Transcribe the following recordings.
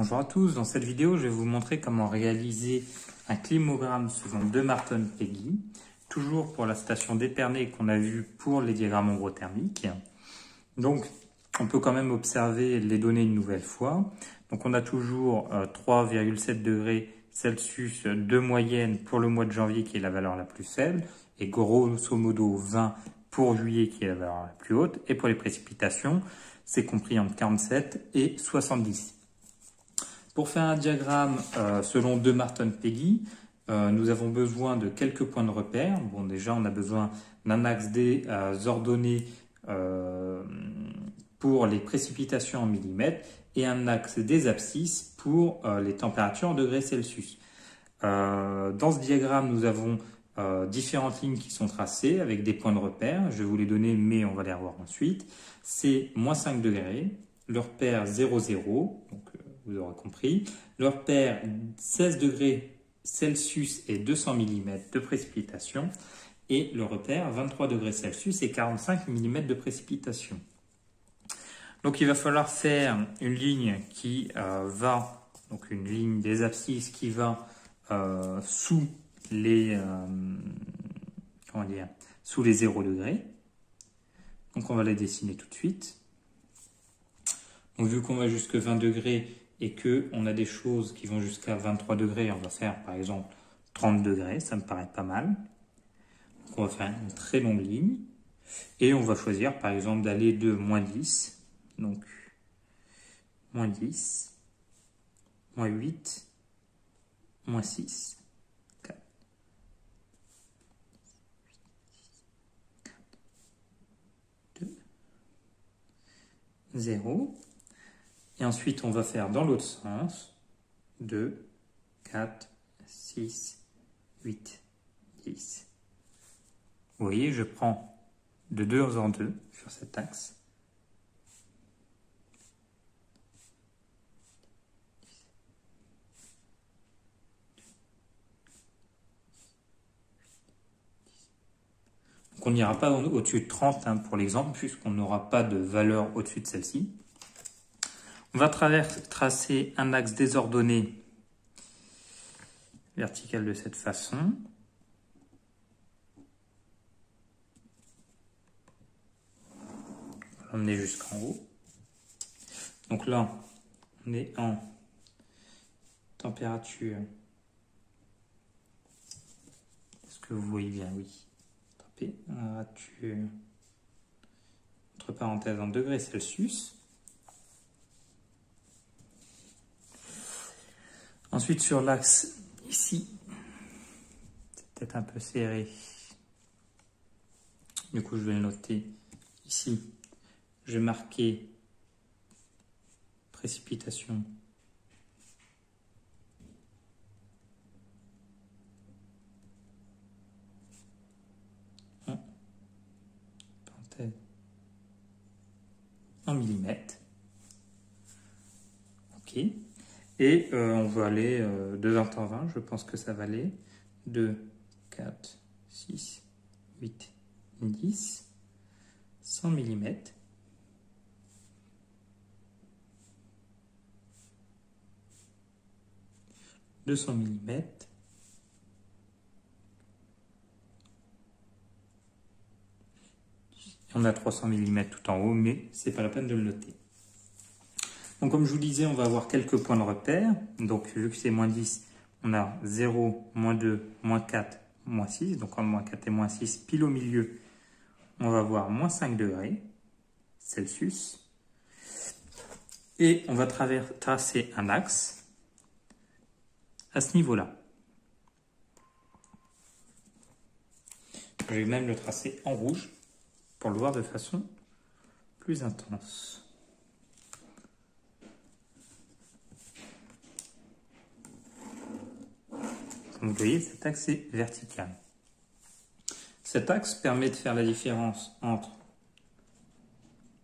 Bonjour à tous, dans cette vidéo je vais vous montrer comment réaliser un climogramme selon De Marton-Peggy, toujours pour la station d'Épernay qu'on a vu pour les diagrammes ombrothermiques. Donc on peut quand même observer les données une nouvelle fois. Donc on a toujours 3,7 degrés Celsius de moyenne pour le mois de janvier qui est la valeur la plus faible et grosso modo 20 pour juillet qui est la valeur la plus haute, et pour les précipitations c'est compris entre 47 et 70. Pour faire un diagramme selon De Marton-Peggy, nous avons besoin de quelques points de repère. Bon, déjà, on a besoin d'un axe des ordonnées pour les précipitations en millimètres et un axe des abscisses pour les températures en degrés Celsius. Dans ce diagramme, nous avons différentes lignes qui sont tracées avec des points de repère. Je vais vous les donner, mais on va les revoir ensuite. C'est moins 5 degrés, le repère 0, 0, donc vous aurez compris. Le repère 16 degrés Celsius et 200 mm de précipitation. Et le repère 23 degrés Celsius et 45 mm de précipitation. Donc il va falloir faire une ligne qui donc une ligne des abscisses qui va sous les sous les 0 degrés. Donc on va les dessiner tout de suite. Donc vu qu'on va jusqu'à 20 degrés et qu'on a des choses qui vont jusqu'à 23 degrés, on va faire par exemple 30 degrés, ça me paraît pas mal. Donc on va faire une très longue ligne et on va choisir par exemple d'aller de moins 10, donc moins 10, moins 8, moins 6, 4, 2, 0. Et ensuite, on va faire dans l'autre sens 2, 4, 6, 8, 10. Vous voyez, je prends de 2 en 2 sur cet axe. Donc on n'ira pas au-dessus de 30 pour l'exemple, puisqu'on n'aura pas de valeur au-dessus de celle-ci. On va tracer un axe désordonné vertical de cette façon. On va l'emmener jusqu'en haut. Donc là, on est en température. Est-ce que vous voyez bien? Oui. Température, entre parenthèses, en degrés Celsius. Ensuite, sur l'axe ici, c'est peut-être un peu serré. Du coup, je vais le noter ici. Je vais marquer précipitation. Parenthèse. En millimètres. OK. Et on va aller de 20 en 20, je pense que ça va aller. 2, 4, 6, 8, 10, 100 mm. « 200 mm. On a 300 mm tout en haut, mais c'est pas la peine de le noter. Donc comme je vous disais, on va avoir quelques points de repère. Donc vu que c'est moins 10, on a 0, moins 2, moins 4, moins 6. Donc entre moins 4 et moins 6, pile au milieu, on va avoir moins 5 degrés Celsius. Et on va tracer un axe à ce niveau-là. Je vais même le tracer en rouge pour le voir de façon plus intense. Comme vous voyez, cet axe est vertical. Cet axe permet de faire la différence entre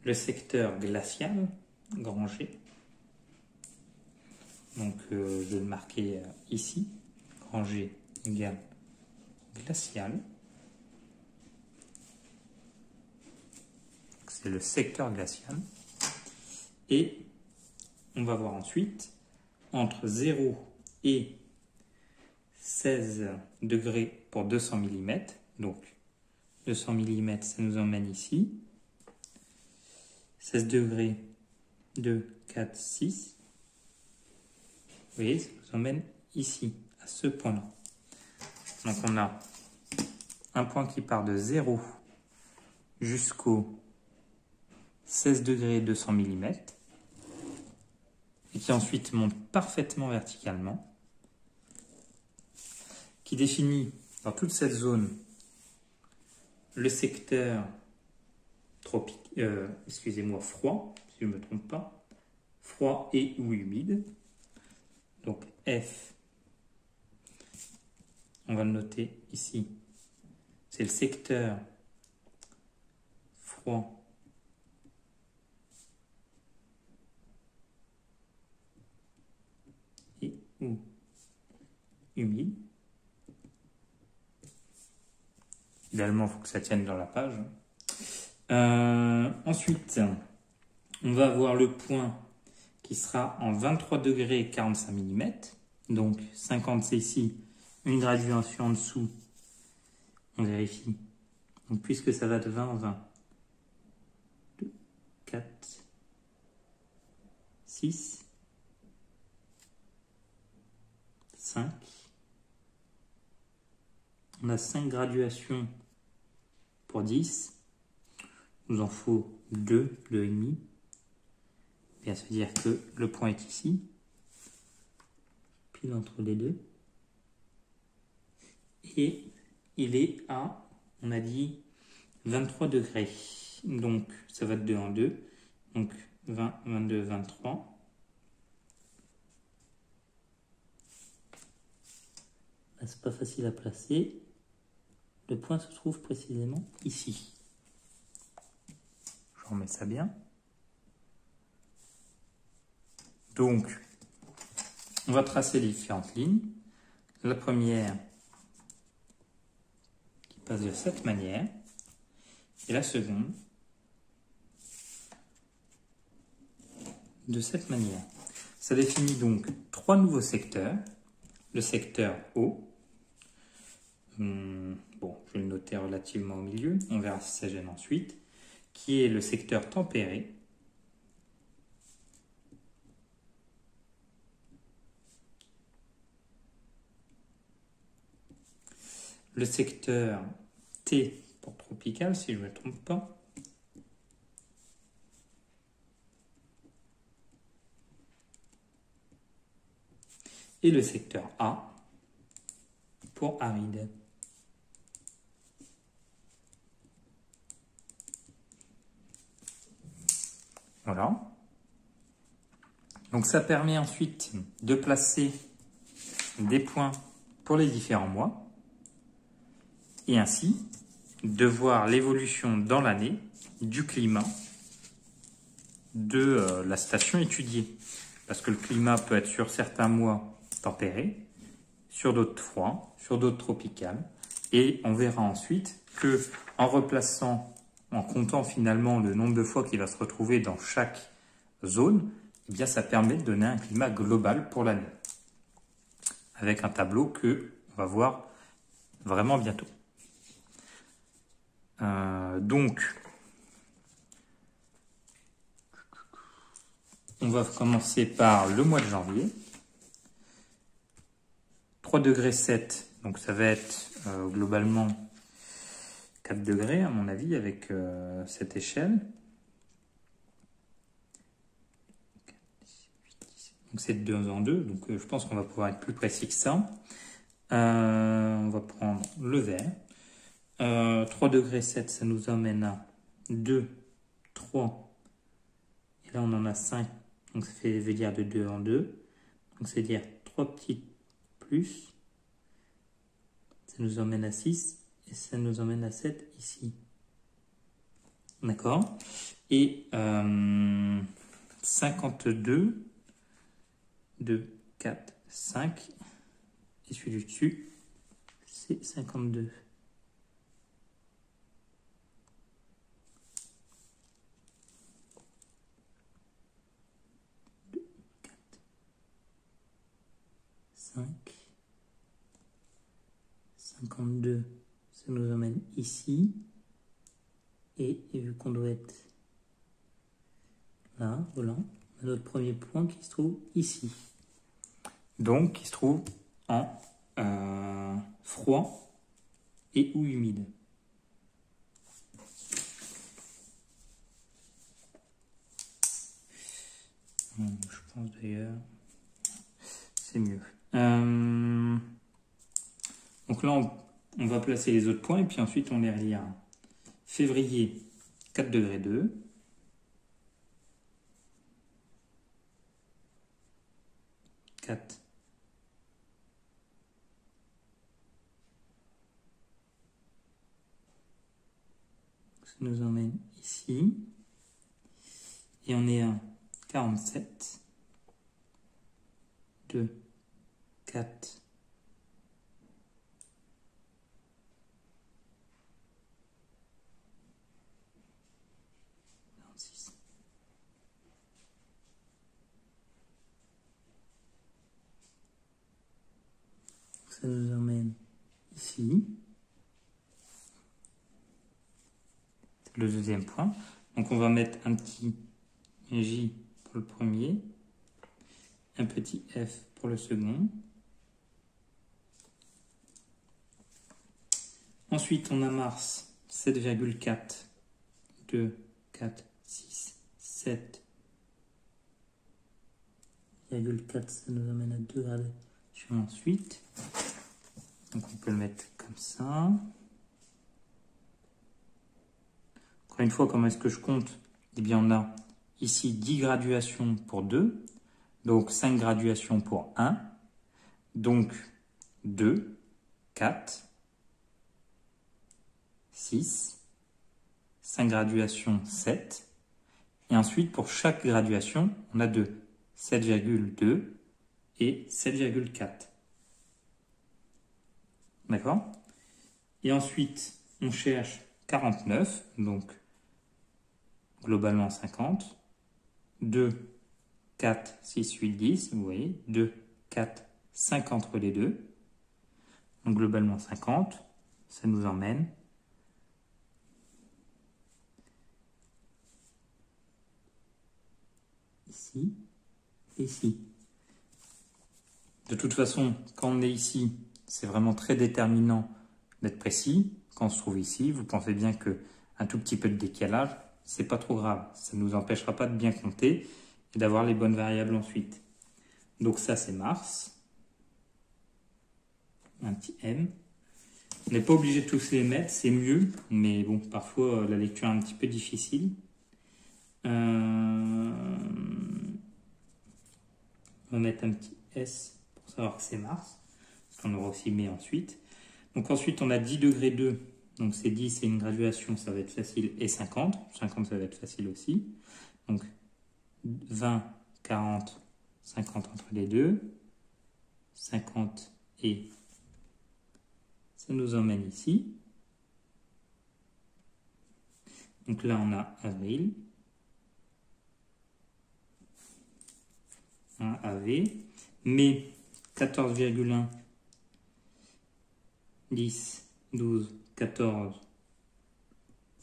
le secteur glacial, grand G. Donc, je vais le marquer ici. Grand G égale glacial. C'est le secteur glacial. Et on va voir ensuite entre 0 et 16 degrés pour 200 mm. Donc 200 mm, ça nous emmène ici. 16 degrés, 2, 4, 6. Vous voyez, ça nous emmène ici, à ce point-là. Donc on a un point qui part de 0 jusqu'au 16 degrés 200 mm et qui ensuite monte parfaitement verticalement, qui définit dans toute cette zone le secteur froid, si je ne me trompe pas, froid et ou humide. Donc F, on va le noter ici, c'est le secteur froid et ou humide. Idéalement, il faut que ça tienne dans la page. Ensuite, on va avoir le point qui sera en 23 degrés et 45 mm. Donc 50 c'est ici, une graduation en dessous. On vérifie. Donc puisque ça va de 20 en 20. 2, 4, 6, 5. On a 5 graduations pour 10. Il nous en faut 2, 2,5. Bien se dire que le point est ici, pile entre les deux. Et il est à, on a dit, 23 degrés. Donc ça va de 2 en 2. Donc 20, 22, 23. Là, c'est pas facile à placer. Le point se trouve précisément ici. Je remets ça bien. Donc, on va tracer les différentes lignes. La première qui passe de cette manière. Et la seconde de cette manière. Ça définit donc 3 nouveaux secteurs. Le secteur O. Bon, je vais le noter relativement au milieu. On verra si ça gêne ensuite. Qui est le secteur tempéré. Le secteur T pour tropical, si je ne me trompe pas. Et le secteur A pour aride. Voilà. Donc ça permet ensuite de placer des points pour les différents mois. Et ainsi de voir l'évolution dans l'année du climat de la station étudiée. Parce que le climat peut être sur certains mois tempéré, sur d'autres froids, sur d'autres tropicales. Et on verra ensuite que en replaçant, en comptant finalement le nombre de fois qu'il va se retrouver dans chaque zone, eh bien ça permet de donner un climat global pour l'année. Avec un tableau que on va voir vraiment bientôt. Donc, on va commencer par le mois de janvier. 3 degrés 7, donc ça va être globalement 4 degrés à mon avis avec cette échelle. Donc c'est de 2 en 2, donc je pense qu'on va pouvoir être plus précis que ça. On va prendre le vert. 3 degrés 7, ça nous emmène à 2, 3, et là on en a 5, donc ça veut dire de 2 en 2, donc c'est dire 3 petites plus, ça nous emmène à 6, et ça nous emmène à 7 ici. D'accord? Et 52, 2, 4, 5, et celui du dessus, c'est 52. 5, 52, ça nous emmène ici. Et vu qu'on doit être là, voilà, on a notre premier point qui se trouve ici. Donc, qui se trouve en froid et ou humide. Je pense d'ailleurs, c'est mieux. Donc là, on va placer les autres points et puis ensuite on les reliera. Février, 4 degrés 2. Ça nous emmène ici. Et on est à 47. 2, 4. 46. Ça nous emmène ici. C'est le deuxième point. Donc on va mettre un petit J pour le premier, un petit F pour le second. Ensuite, on a Mars, 7,4, 2, 4, 6, 7,4, ça nous amène à 2 gradations ensuite. Donc on peut le mettre comme ça. Encore une fois, comment est-ce que je compte? Eh bien, on a ici 10 graduations pour 2, donc 5 graduations pour 1, donc 2, 4, 6, 5 graduations, 7. Et ensuite, pour chaque graduation, on a 2. 7,2 et 7,4. D'accord? Et ensuite, on cherche 49, donc globalement 50. 2, 4, 6, 8, 10. Vous voyez, 2, 4, 5 entre les deux. Donc globalement 50. Ça nous emmène ici, ici. De toute façon, quand on est ici, c'est vraiment très déterminant d'être précis. Quand on se trouve ici, vous pensez bien qu'un tout petit peu de décalage, c'est pas trop grave. Ça ne nous empêchera pas de bien compter et d'avoir les bonnes variables ensuite. Donc ça, c'est Mars. Un petit M. On n'est pas obligé de tous les mettre, c'est mieux. Mais bon, parfois, la lecture est un petit peu difficile. On va mettre un petit S pour savoir que c'est Mars. Parce qu'on aura aussi mai ensuite. Donc ensuite, on a 10 degrés 2. Donc c'est 10, c'est une graduation, ça va être facile. Et 50. 50, ça va être facile aussi. Donc 20, 40, 50 entre les deux. 50 et ça nous emmène ici. Donc là, on a avril. Un AV. Mai, 14,1. 10, 12, 14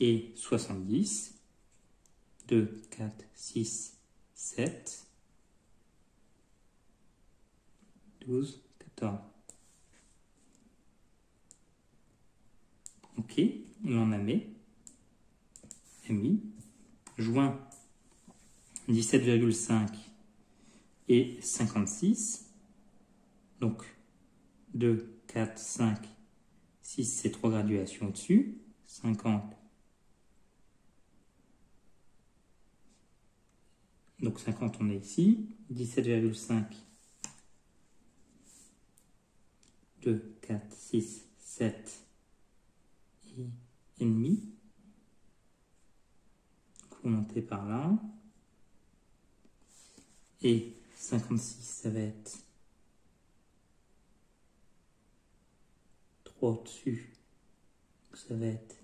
et 70. 2, 4, 6, 7, 12, 14. Ok, là on a mai, MI. Juin, 17,5 et 56. Donc 2, 4, 5, 6, c'est 3 graduations au-dessus. 50. Donc 50, on est ici. 17,5. 2, 4, 6, 7 et demi. Vous montez par là. Et 56, ça va être 3 au-dessus. Ça va être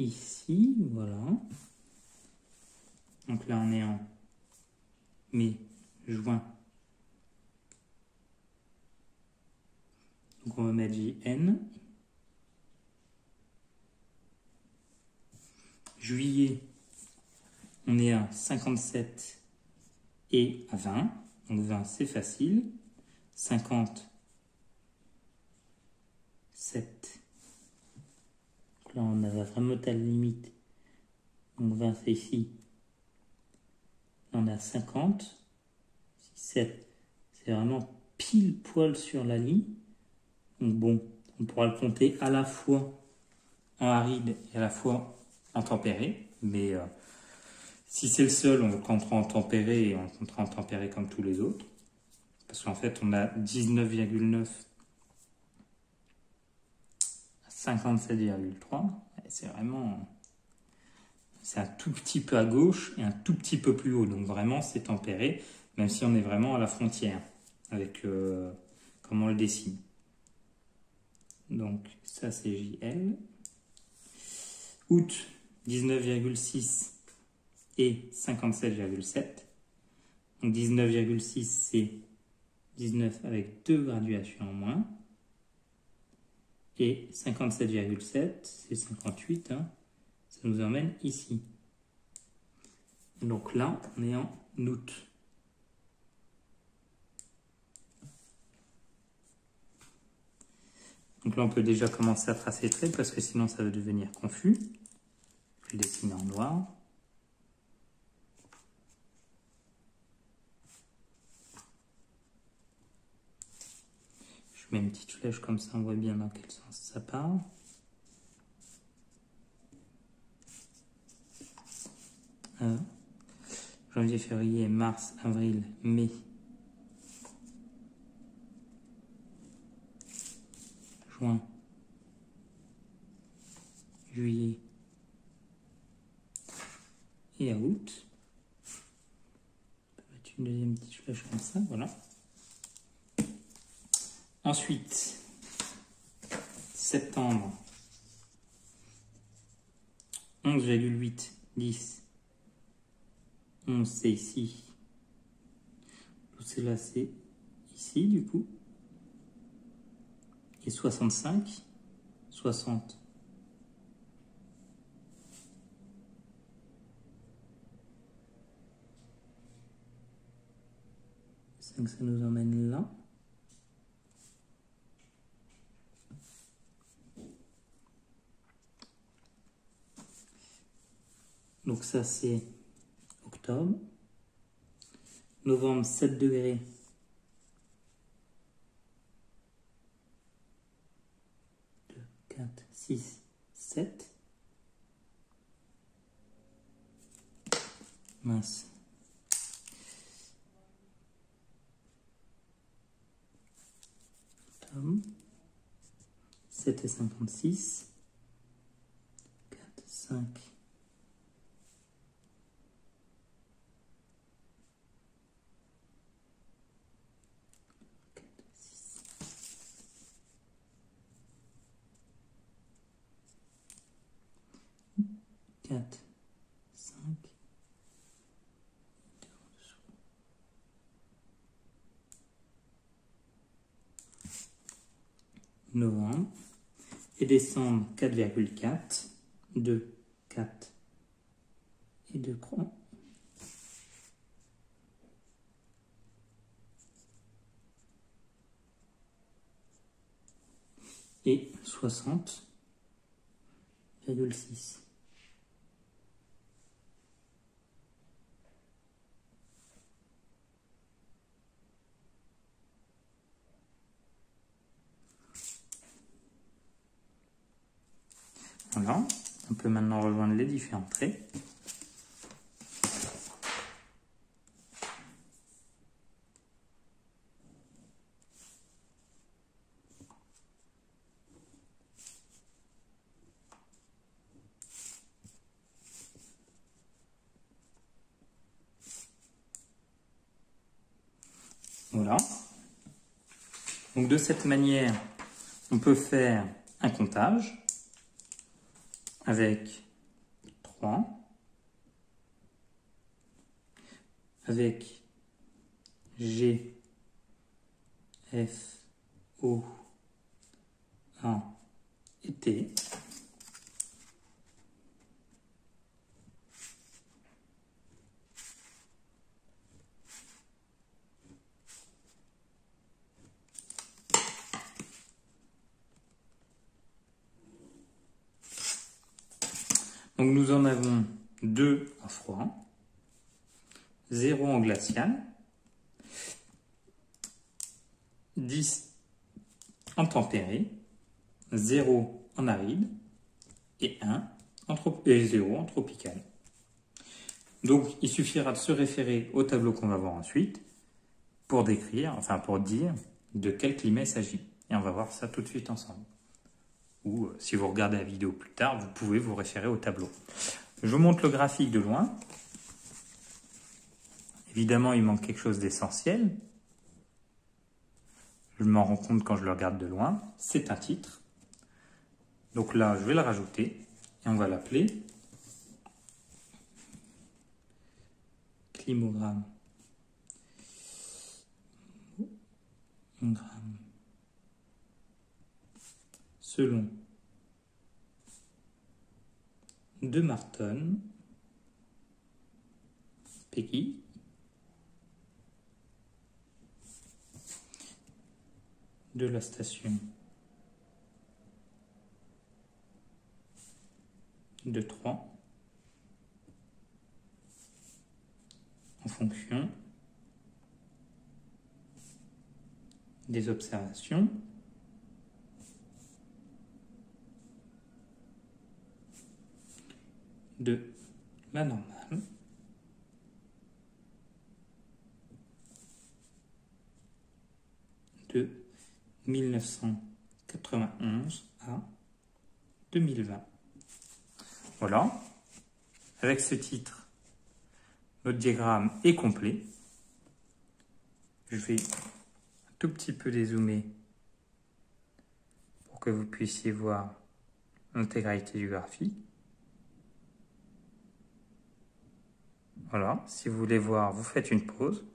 ici, voilà. Donc là, on est en mai, juin. Donc on va mettre JN. Juillet, on est à 57 et à 20. Donc 20, c'est facile. 50, 7. Donc là, on a vraiment ta limite. Donc 20, c'est ici. Là, on est à 50. 7, c'est vraiment pile poil sur la ligne. Donc bon, on pourra le compter à la fois en aride et à la fois en tempéré. Mais si c'est le seul, on le comptera en tempéré et on le comptera en tempéré comme tous les autres. Parce qu'en fait, on a 19,9 à 57,3. C'est vraiment... C'est un tout petit peu à gauche et un tout petit peu plus haut. Donc vraiment, c'est tempéré, même si on est vraiment à la frontière avec comment on le dessine. Donc ça, c'est JL. Août, 19,6 et 57,7. Donc 19,6, c'est 19 avec 2 graduations en moins. Et 57,7, c'est 58. Hein. Ça nous emmène ici. Donc là, on est en août. Donc là, on peut déjà commencer à tracer les traits parce que sinon, ça va devenir confus. Je vais dessiner en noir. Je mets une petite flèche comme ça, on voit bien dans quel sens ça part. Janvier, février, mars, avril, mai. Juin, juillet et août. On peut mettre une deuxième petite flèche comme ça, voilà. Ensuite, septembre, 11,8, 10. 11, c'est ici. Tout cela, c'est ici, du coup. Et 65, 60. 5, ça nous emmène là. Donc ça, c'est octobre. Novembre, 7 degrés. 2, 4, 6, 7. Mince. Octobre. 7 et 56. 4, 5. 4, 5, 2 en dessous. Novembre. Et décembre, 4,4, 2, 4 et 2 croix. Et 60,6. Voilà, on peut maintenant rejoindre les différents traits. Voilà. Donc de cette manière, on peut faire un comptage avec 3 avec G, F, O, 1 et T. Donc nous en avons 2 en froid, 0 en glacial, 10 en tempéré, 0 en aride et 0 en tropical. Donc il suffira de se référer au tableau qu'on va voir ensuite pour décrire, enfin pour dire de quel climat il s'agit. Et on va voir ça tout de suite ensemble. Ou si vous regardez la vidéo plus tard, vous pouvez vous référer au tableau. Je vous montre le graphique de loin. Évidemment, il manque quelque chose d'essentiel. Je m'en rends compte quand je le regarde de loin. C'est un titre. Donc là, je vais le rajouter et on va l'appeler climogramme. Selon de Marton, Peggy, de la station de 3 en fonction des observations de la normale de 1991 à 2020. Voilà. Avec ce titre, notre diagramme est complet. Je vais un tout petit peu dézoomer pour que vous puissiez voir l'intégralité du graphique. Voilà, si vous voulez voir, vous faites une pause.